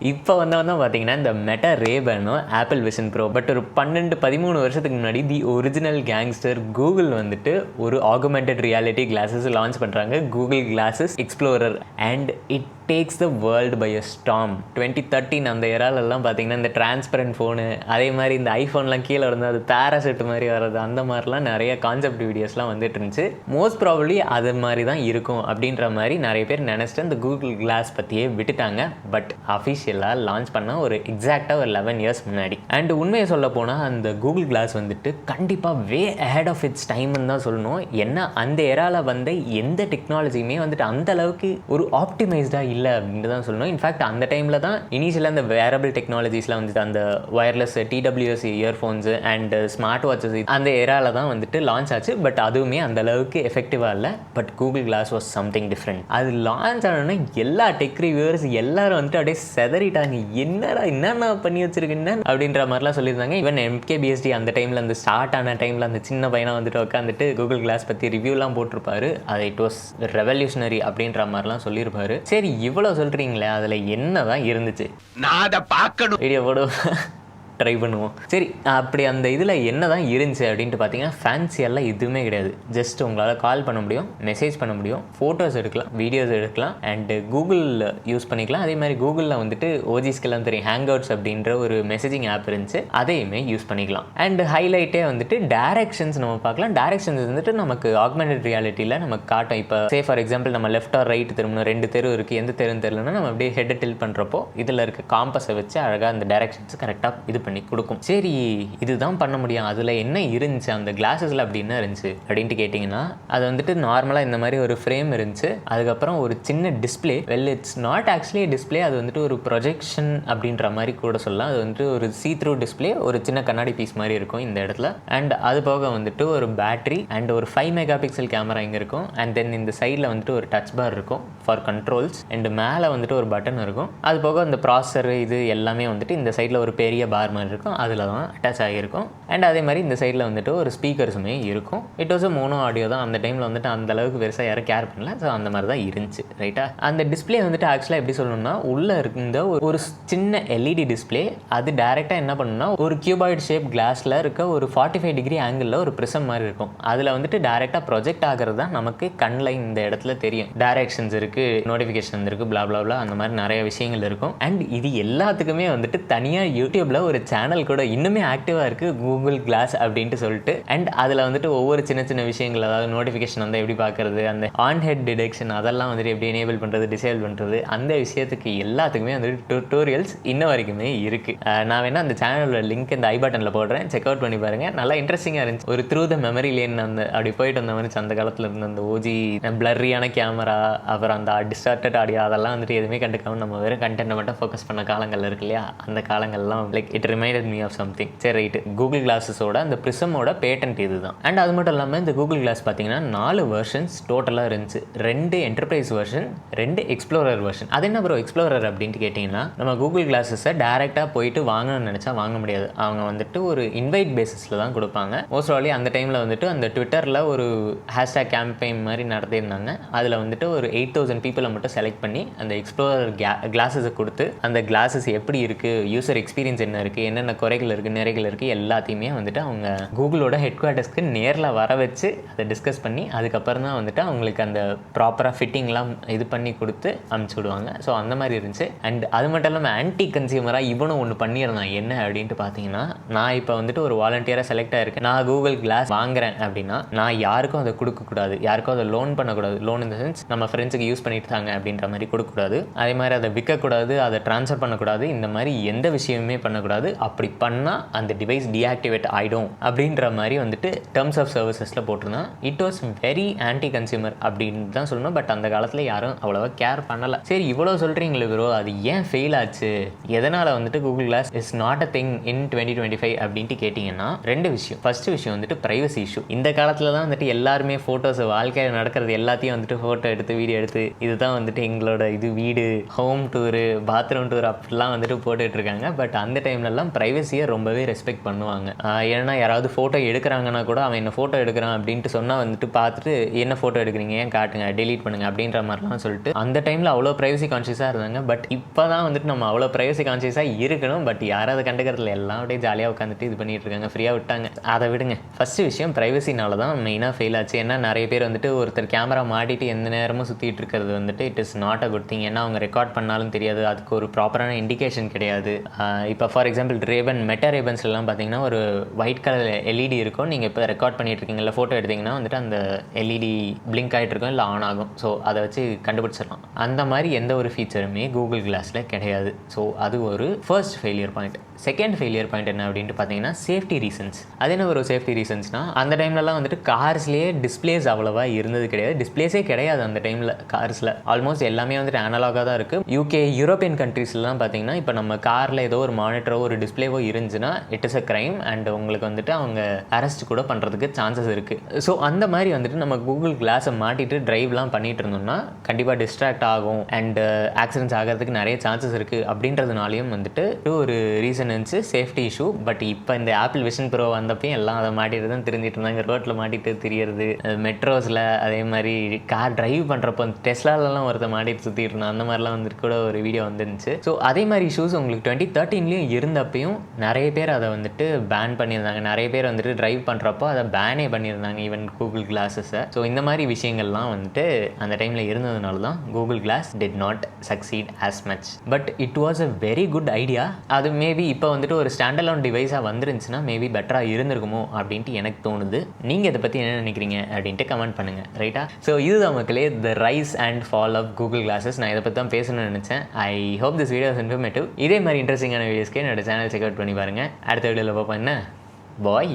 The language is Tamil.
இப்போ வந்தவன் தான் பார்த்தீங்கன்னா இந்த மெட்டா ரேபேனும் ஆப்பிள் விஷன் ப்ரோ. பட் ஒரு 12-13 வருஷத்துக்கு முன்னாடி தி ஒரிஜினல் கேங்ஸ்டர் கூகுள் வந்துட்டு ஒரு ஆகுமெண்டட் ரியாலிட்டி கிளாஸஸ் லான்ச் பண்ணுறாங்க, Google glasses explorer. And it takes the world by a storm. 2013 அந்த இறாலெல்லாம் பார்த்தீங்கன்னா இந்த டிரான்ஸ்பரண்ட் ஃபோனு, அதே மாதிரி இந்த ஐஃபோன்லாம் கீழே வந்து அது பேராசெட் மாதிரி வர்றது, அந்த மாதிரிலாம் நிறைய கான்செப்ட் வீடியோஸ்லாம் வந்துட்டு இருந்துச்சு. மோஸ்ட் ப்ராபப்ளி அது மாதிரி தான் இருக்கும் அப்படின்ற மாதிரி நிறைய பேர் நினச்சிட்டு இந்த கூகுள் கிளாஸ் பற்றியே விட்டுட்டாங்க. பட் அஃபிஷியலாக லான்ச் பண்ண ஒரு எக்ஸாக்டாக ஒரு 11 இயர்ஸ் முன்னாடி. அண்ட் உண்மையை சொல்ல போனால் அந்த கூகுள் கிளாஸ் வந்துட்டு கண்டிப்பாக வே அஹெட் ஆஃப் இட்ஸ் டைம்னு தான் சொல்லணும். ஏன்னா அந்த எரால வந்து எந்த டெக்னாலஜியுமே வந்துட்டு அந்த அளவுக்கு ஒரு ஆப்டிமைஸ்டாக இல்லை அப்படின்னு தான் சொல்லணும். இன்ஃபேக்ட் அந்த டைமில் தான் இனிஷியலாக அந்த வேரபிள் டெக்னாலஜிஸ்லாம் வந்துட்டு அந்த wireless TWS earphones and smart watches அந்த எரால தான் வந்துட்டு லான்ச் ஆச்சு. பட் அதுவுமே அந்த அளவுக்கு எஃபெக்டிவாக இல்லை. But Google glass was something different. அது லான்ச் ஆனோன்னா எல்லா டெக் ரிவ்யூவர்ஸ் எல்லாரும் வந்துட்டு அப்படியே செதறிட்டாங்க. என்னென்ன பண்ணி வச்சிருக்கீங்க அப்படின்ற மாதிரிலாம் சொல்லியிருந்தாங்க. ஈவன் MKBHD அந்த டைமில் அந்த ஸ்டார்ட் ஆன டைமில் அந்த சின்ன பையனை வந்துட்டு உட்காந்துட்டு கூகுள் கிளாஸ் பற்றி ரிவ்யூலாம் போட்டிருப்பாரு. அது இட் வாஸ் ரெவல்யூஷனரி அப்படின்ற மாதிரிலாம் சொல்லியிருப்பாரு. சரி இவ்வளோ சொல்கிறீங்களே, அதில் என்ன தான் இருந்துச்சு, நான் அதை பார்க்கணும், வீடியோ போடுவோம், ட்ரை பண்ணுவோம். சரி, அப்படி அந்த இதில் என்ன தான் இருந்துச்சு அப்படின்ட்டு பார்த்தீங்கன்னா ஃபேன்சியெல்லாம் எதுவுமே கிடையாது. ஜஸ்ட் உங்களால் கால் பண்ண முடியும், மெசேஜ் பண்ண முடியும், ஃபோட்டோஸ் எடுக்கலாம், வீடியோஸ் எடுக்கலாம், அண்டு கூகுள் யூஸ் பண்ணிக்கலாம். அதே மாதிரி கூகுளில் வந்துட்டு ஓஜிஸ்க்கெல்லாம் தெரியும் ஹேங்அவுட்ஸ் அப்படின்ற ஒரு மெசேஜிங் ஆப் இருந்துச்சு, அதையுமே யூஸ் பண்ணிக்கலாம். அண்ட் ஹைலைட்டே வந்துட்டு டேரக்ஷன்ஸ் நம்ம பார்க்கலாம். டேரக்ஷன்ஸ் வந்துட்டு நமக்கு ஆக்மெண்டட் ரியாலிட்டியில் நமக்கு காட்டும். இப்போ சே ஃபார் எக்ஸாம்பிள் நம்ம லெஃப்ட் ஆர் ரைட் திரும்பணும், 2 தெரு இருக்குது, எந்த தெருன்னு தெரியலன்னா நம்ம அப்படியே ஹெட்டை டில் பண்ணுறப்போ இதில் இருக்க காம்பஸை வச்சு அழகாக அந்த டேரக்ஷன்ஸ் கரெக்டாக இது பண்ணி கொடுக்கும். சரி, இதுதான் பண்ண முடியும். அதில் என்ன இருந்துச்சு அந்த கிளாஸஸில் அப்படி என்ன இருந்துச்சு அப்படின்ட்டு கேட்டிங்கன்னா, அது வந்துட்டு நார்மலாக இந்த மாதிரி ஒரு ஃப்ரேம் இருந்துச்சு. அதுக்கப்புறம் ஒரு சின்ன display. It's not actually display, அது வந்துட்டு ஒரு ப்ரொஜெக்ஷன் அப்படின்ற மாதிரி கூட சொல்லலாம். அது வந்துட்டு ஒரு சீ த்ரூ டிஸ்பிளே, ஒரு சின்ன கண்ணாடி பீஸ் மாதிரி இருக்கும் இந்த இடத்துல. அண்ட் அது போக வந்துட்டு ஒரு பேட்டரி அண்ட் ஒரு 5 மெகா பிக்சல் கேமரா இங்கே இருக்கும். அண்ட் தென் இந்த சைடில் வந்துட்டு ஒரு டச் பார் இருக்கும் ஃபார் கண்ட்ரோல்ஸ். அண்ட் மேலே வந்துட்டு ஒரு பட்டன் இருக்கும். அது போக அந்த ப்ராசஸர் இது எல்லாமே வந்துட்டு இந்த சைடில் ஒரு பெரிய பார் மாதிரி இருக்கும், அதில் தான் அட்டாச் ஆகியிருக்கும். அண்ட் அதே மாதிரி இந்த சைடில் வந்துட்டு ஒரு ஸ்பீக்கர்ஸுமே இருக்கும். இட் வாஸ் மோனோ ஆடியோ தான். அந்த டைமில் வந்துட்டு அந்த அளவுக்கு பெருசாக யாரும் கேர் பண்ணல. ஸோ அந்த மாதிரி தான் இருந்துச்சு. ரைட்டா? அந்த டிஸ்பிளே வந்துட்டு ஆக்சுவலாக எப்படி சொல்லணும்னா, உள்ளே இருந்த ஒரு சின்ன LED டிஸ்பிளே, அது டேரெக்டாக என்ன பண்ணுன்னா ஒரு கியூபாய்டு ஷேப் கிளாஸில் இருக்க ஒரு 45 டிகிரி ஆங்கிளில் ஒரு ப்ரிசம் மாதிரி இருக்கும். அதில் வந்துட்டு டேரெக்டாக ப்ரொஜெக்ட் ஆகிறது தான் நமக்கு கண்ணில் இந்த இடத்துல தெரியும். டைரக்ஷன்ஸ் இருக்குது, நோட்டிஃபிகேஷன் இருக்குது, பிளா பிளா பிளா, அந்த மாதிரி நிறைய விஷயங்கள் இருக்கும். அண்ட் இது எல்லாத்துக்குமே வந்துட்டு தனியாக யூடியூப்பில் ஒரு சேனல் கூட இன்னுமே ஆக்டிவாக இருக்குது, கூகுள் கிளாஸ் அப்படின்ட்டு சொல்லிட்டு. அண்ட் அதில் வந்துட்டு ஒவ்வொரு சின்ன சின்ன விஷயங்கள், அதாவது நோட்டிஃபிகேஷன் வந்து எப்படி பார்க்குறது, அந்த ஆன் ஹெட் டிடெக்ஷன் அதெல்லாம் வந்துட்டு எப்படி எனேபிள் பண்ணுறது, டிசேபிள் பண்ணுறது, அந்த விஷயத்துக்கு எல்லாத்துக்குமே வந்துட்டு டுட்டோரியல்ஸ் இன்ன வரைக்குமே இருக்குது. நான் வேணால் அந்த சேனலோட லிங்க் இந்த ஐ பட்டனில் போடுறேன், செக் அவுட் பண்ணி பாருங்கள். நல்லா இன்ட்ரெஸ்டிங்காக இருந்துச்சு. ஒரு த்ரூ த மெமரி லேன் அந்த அப்படி போயிட்டு வந்த மாதிரி அந்த காலத்தில் இருந்த அந்த ஓஜி பிளர்ரியான கேமரா, அப்புறம் அந்த டிஸ்டார்டட் ஆடியோ, அதெல்லாம் வந்துட்டு எதுவுமே கண்டுக்காமல் நம்ம வெறும் கண்டென்ட்டை மட்டும் ஃபோக்கஸ் பண்ண காலங்கள் இருக்கு இல்லையா, அந்த காலங்கள்லாம் like it reminded me of something. சரி ரைட்டு, கூகுள் கிளாஸஸோட அந்த ப்ரிசமோட பேட்டன்ட் இது தான். அண்ட் அது மட்டும் இல்லாமல் இந்த கூகுள் கிளாஸ் பார்த்தீங்கன்னா 4 வெர்ஷன்ஸ் டோட்டலாக இருந்துச்சு. 2 என்டர்பிரைஸ் வெர்ஷன், 2 எக்ஸ்ப்ளோரர் வெர்ஷன். அது என்ன ப்ரோ எக்ஸ்ப்ளோரர் அப்படின்ட்டு கேட்டிங்கன்னா, நம்ம கூகுள் கிளாஸஸை டேரெக்டாக போயிட்டு வாங்கணும்னு நினச்சா வாங்க முடியாது. அவங்க வந்துட்டு ஒரு இன்வைட் பேசிஸில் தான் கொடுப்பாங்க. மோஸ்ட் ஆலி அந்த டைமில் வந்துட்டு அந்த ட்விட்டரில் ஒரு ஹேஷ்டாக் கேம்பெயின் மாதிரி நடத்தியிருந்தாங்க. அதில் வந்துட்டு ஒரு 8000 பீப்புளை மட்டும் செலக்ட் பண்ணி அந்த எக்ஸ்ப்ளோரர் கிளாஸஸை கொடுத்து அந்த கிளாஸஸ் எப்படி இருக்குது, யூசர் எக்ஸ்பீரியன்ஸ் என்ன இருக்குது, என்னென்ன குறைகள் இருக்குது, நிறைகள் இருக்குது, எல்லாத்தையுமே வந்துட்டு அவங்க கூகுளோட ஹெட் குவார்ட்டர்ஸ்க்கு நேரில் வர வச்சு அதை டிஸ்கஸ் பண்ணி அதுக்கப்புறம் தான் வந்துட்டு அவங்களுக்கு அந்த ப்ராப்பராக ஃபிட்டிங்லாம் இது பண்ணி கொடுத்து அனுப்பிச்சி விடுவாங்க. ஸோ அந்த மாதிரி இருந்துச்சு. அண்ட் அது மட்டும் இல்லாமல் ஆன்டி கன்சியூமராக இவனும் ஒன்று பண்ணியிருந்தான். என்ன அப்படின்ட்டு பார்த்தீங்கன்னா, நான் இப்போ வந்துட்டு ஒரு வாலண்டியராக செலக்ட் ஆகிருக்கேன், நான் கூகுள் கிளாஸ் வாங்குறேன் அப்படின்னா நான் யாருக்கும் அதை கொடுக்கக்கூடாது, யாருக்கும் அதை லோன் பண்ணக்கூடாது. லோன் இந்த சென்ஸ் நம்ம ஃப்ரெண்ட்ஸுக்கு யூஸ் பண்ணிட்டு தாங்க அப்படின்ற மாதிரி கொடுக்கக்கூடாது. அதே மாதிரி அதை விற்கக்கூடாது, அதை ட்ரான்ஸ்ஃபர் பண்ணக்கூடாது, இந்த மாதிரி எந்த விஷயமுமே பண்ணக்கூடாது. அப்படி பண்ணால் அந்த டிவைஸ் டீஆக்டிவேட் ஆகிடும் அப்படின்ற மாதிரி வந்துட்டு டேர்ம்ஸ் ஆஃப் சர்வீசஸில் போட்டிருந்தான். It was very anti consumer அப்படின்னு தான் சொல்லணும். பட் அந்த காலத்தில் யாரும் அவ்வளோவா கேர் பண்ணலை. சரி இவ்வளோ சொல்கிறீங்களே ப்ரோ, அது ஏன் ஃபெயில் ஆச்சு, எதனால் வந்துட்டு Google glass is not a thing in 2025 அப்படின்ட்டு கேட்டிங்கன்னா, 2 விஷயம். ஃபர்ஸ்ட் விஷயம் வந்துட்டு ப்ரைவசி இஷ்யூ. இந்த காலத்தில் தான் வந்துட்டு எல்லாருமே ஃபோட்டோஸ், வாழ்க்கையில் நடக்கிறது எல்லாத்தையும் வந்துட்டு ஃபோட்டோ எடுத்து வீடியோ எடுத்து இதுதான் வந்துட்டு எங்களோட இது வீடு, ஹோம் டூரு, பாத்ரூம் டூர் அப்படிலாம் வந்துட்டு போட்டுட்ருக்காங்க. பட் அந்த டைம்லலாம் எல்லாம் ப்ரைவசியை ரொம்பவே ரெஸ்பெக்ட் பண்ணுவாங்க. ஏன்னா யாராவது ஃபோட்டோ எடுக்கிறாங்கன்னா கூட அவன் என்ன ஃபோட்டோ எடுக்கிறான் அப்படின்ட்டு சொன்னால் வந்துட்டு பார்த்துட்டு என்ன ஃபோட்டோ எடுக்கிறீங்க, ஏன் காட்டுங்க, டெலீட் பண்ணுங்க அப்படின்ற மாதிரிலாம் சொல்லிட்டு அந்த டைமில் அவ்வளோ ப்ரைவசி கான்ஷியஸாக இருந்தாங்க. பட் இப்போ தான் வந்துட்டு நம்ம அவ்வளோ ப்ரைவசி கான்ஷியஸாக இருக்கணும், பட் யாராவது கண்டுக்கிறதுல எல்லாம் அப்படியே ஜாலியாக உட்காந்துட்டு இது பண்ணிட்டு இருக்காங்க, ஃப்ரீயாக விட்டாங்க. அதை விடுங்க. ஃபஸ்ட்டு விஷயம் ப்ரைவசினால தான் மெயினாக ஃபெயில் ஆச்சு. ஏன்னா நிறைய பேர் வந்துட்டு ஒருத்தர் கேமரா மாட்டிட்டு எந்த நேரமும் சுற்றிட்டு இருக்கிறது வந்துட்டு it is not a good thing. ஏன்னா அவங்க ரெக்கார்ட் பண்ணாலும் தெரியாது, அதுக்கு ஒரு ப்ராப்பரான இண்டிகேஷன் கிடையாது. இப்போ ஃபார் எக்ஸாம்பிள் மெட்டா ரேபன்ஸ்லாம் பார்த்தீங்கன்னா ஒரு ஒயிட் கலர் எல்இடி இருக்கும். நீங்கள் இப்போ ரெக்கார்ட் பண்ணிட்டு இருக்கீங்க இல்லை ஃபோட்டோ எடுத்தீங்கன்னா வந்துட்டு அந்த எல்இடி பிளிங்க் ஆகிட்டு இருக்கும், இல்லை ஆன் ஆகும். ஸோ அதை வச்சு கண்டுபிடிச்சிடலாம். அந்த மாதிரி எந்த ஒரு ஃபீச்சருமே கூகுள் கிளாஸில் கிடையாது. ஸோ அது ஒரு first failure point. Second failure point என்ன அப்படின்ட்டு பார்த்தீங்கன்னா சேஃப்டி ரீசன்ஸ். அது என்ன ஒரு சேஃப்டி ரீசன்ஸ்னால், அந்த டைம்லலாம் வந்துட்டு கார்ஸ்லேயே டிஸ்பிளேஸ் அவ்வளோவா இருந்தது கிடையாது. டிஸ்பிளேஸே கிடையாது அந்த டைமில் கார்ஸில். ஆல்மோஸ்ட் எல்லாமே வந்துட்டு அனலாகாக தான் இருக்குது. யூகே யூரோப்பியன் கண்ட்ரீஸ்லாம் பார்த்தீங்கன்னா இப்போ நம்ம காரில் ஏதோ ஒரு மானிட்டரோ ஒரு டிஸ்பிளேவோ இருந்துச்சுன்னா it is a crime and உங்களுக்கு வந்துட்டு அவங்க அரெஸ்ட் கூட பண்ணுறதுக்கு சான்சஸ் இருக்குது. ஸோ அந்த மாதிரி வந்துட்டு நம்ம கூகுள் கிளாஸை மாட்டிட்டு டிரைவ்லாம் பண்ணிட்டு இருந்தோம்னா கண்டிப்பாக டிஸ்ட்ராக்ட் ஆகும் அண்ட் ஆக்சிடென்ட்ஸ் ஆகிறதுக்கு நிறைய சான்சஸ் இருக்குது. அப்படின்றதுனாலையும் வந்துட்டு ஒரு ரீசன் இருந்துச்சு, சேஃப்டி இஷ்யூ. பட் இப்போ இந்த ஆப்பிள் விஷன் ப்ரோ வந்தப்பையும் எல்லாம் அதை மாட்டிட்டு தான் தெரிஞ்சிட்டு இருந்தாங்க. ரோட்டில் மாட்டிட்டு தெரியறது, மெட்ரோஸில் அதே மாதிரி கார் டிரைவ் பண்ணுறப்போ டெஸ்லாலெலாம் ஒருத்தர் மாட்டிட்டு சுற்றிட்டு இருந்தான். அந்த மாதிரிலாம் வந்துட்டு கூட ஒரு வீடியோ வந்துருந்துச்சு. ஸோ அதே மாதிரி இஷ்யூஸ் உங்களுக்கு 2013 இருந்தப்பையும் நிறைய பேர் அதை வந்துட்டு பேன் பண்ணியிருந்தாங்க. நிறைய பேர் வந்துட்டு டிரைவ் பண்ணுறப்போ அதை பேனே பண்ணியிருந்தாங்க ஈவன் கூகுள் கிளாஸஸை. ஸோ இந்த மாதிரி விஷயங்கள்லாம் வந்துட்டு அந்த டைமில் இருந்ததுனால தான் Google glass did not succeed as much. But it was a very good idea. அது மேபி இப்போ வந்துட்டு ஒரு ஸ்டாண்டலோன் டிவைஸாக வந்துருந்துச்சுன்னா மேபி பெட்டராக இருந்திருக்குமோ அப்படின்ட்டு எனக்கு தோணுது. நீங்கள் இதை பற்றி என்ன நினைக்கிறீங்க அப்படின்ட்டு கமெண்ட் பண்ணுங்கள், ரைட்டா? ஸோ இதுதான் மக்களே the rise and fall of Google glasses. நான் இதை பற்றி தான் பேசணும்னு நினச்சேன். I hope this video is informative. இதே மாதிரி இன்ட்ரெஸ்டிங்கான வீடியோஸ்க்கு என்னோட சேனல் செக் அவுட் பண்ணி பாருங்கள். அடுத்த வீடியோவில் பார்ப்போம். என்ன பாய்.